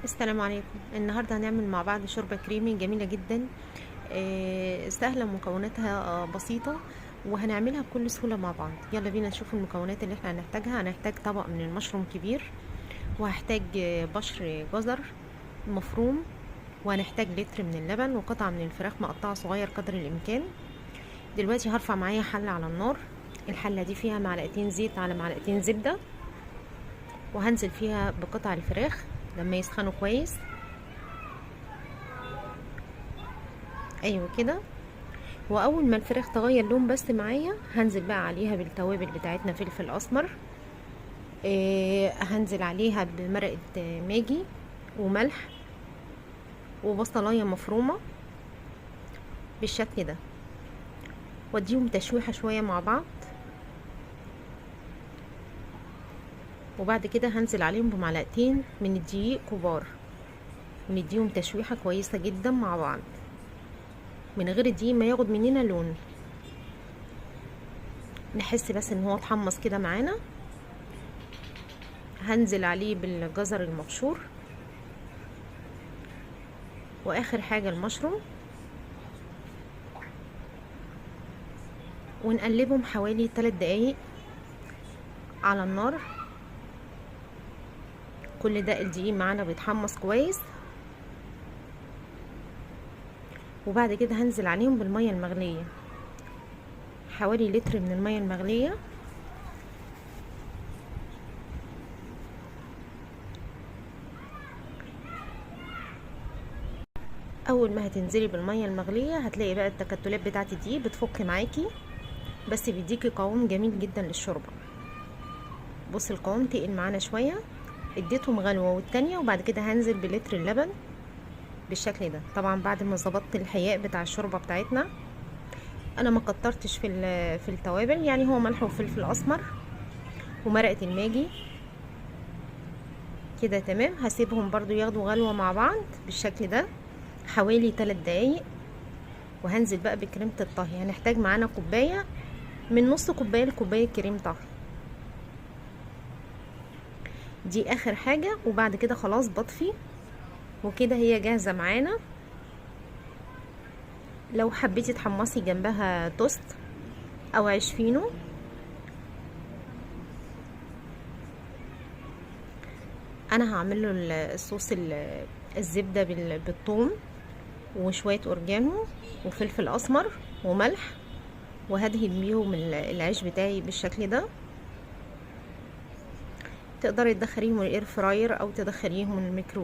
السلام عليكم. النهارده هنعمل مع بعض شوربه كريمي جميله جدا. سهله، مكوناتها بسيطه، وهنعملها بكل سهوله مع بعض. يلا بينا نشوف المكونات اللي احنا هنحتاجها. هنحتاج طبق من المشروم كبير، وهحتاج بشر جزر مفروم، وهنحتاج لتر من اللبن، وقطعه من الفراخ مقطعه صغير قدر الامكان. دلوقتي هرفع معايا حله على النار. الحله دي فيها معلقتين زيت على معلقتين زبده، وهنزل فيها بقطع الفراخ لما يسخنوا كويس. ايوه كده. واول ما الفراخ تغير لون بس معايا، هنزل بقى عليها بالتوابل بتاعتنا: فلفل اسمر، هنزل عليها بمرقه ماجي، وملح، وبصلايه مفرومه بالشكل ده، واديهم تشويحه شويه مع بعض. وبعد كده هنزل عليهم بمعلقتين من الدقيق كبار، ونديهم تشويحه كويسه جدا مع بعض من غير الدقيق ما ياخد مننا لون. نحس بس ان هو اتحمص كده معانا. هنزل عليه بالجزر المبشور، واخر حاجه المشروم، ونقلبهم حوالي 3 دقايق على النار. كل ده الدقيق معانا بيتحمص كويس. وبعد كده هنزل عليهم بالميه المغليه، حوالي لتر من الميه المغليه. اول ما هتنزلي بالميه المغليه هتلاقي بقى التكتلات بتاعه الدقيق بتفك معاكي، بس بيديكي قوام جميل جدا للشوربه. بص القوام تقل معانا شويه. اديتهم غلوه والتانيه، وبعد كده هنزل بلتر اللبن بالشكل ده. طبعا بعد ما ظبطت الحياء بتاع الشوربه بتاعتنا، انا ما كترتش في التوابل، يعني هو ملح وفلفل اسمر ومرقه الماجي كده تمام. هسيبهم برضو ياخدوا غلوه مع بعض بالشكل ده حوالي 3 دقايق. وهنزل بقى بكريمه الطهي. هنحتاج معانا كوبايه، من نص كوبايه لكوبايه كريم طهي. دي اخر حاجه، وبعد كده خلاص بطفي، وكده هي جاهزه معانا. لو حبيتي تحمصي جنبها توست او عيش فينو. انا هعمل له الصوص الزبده بالثوم وشويه اورجانو وفلفل اسمر وملح، وهدهن بيهم العيش بتاعي بالشكل ده. تقدري تدخليهم الاير فراير او تدخليهم الميكرو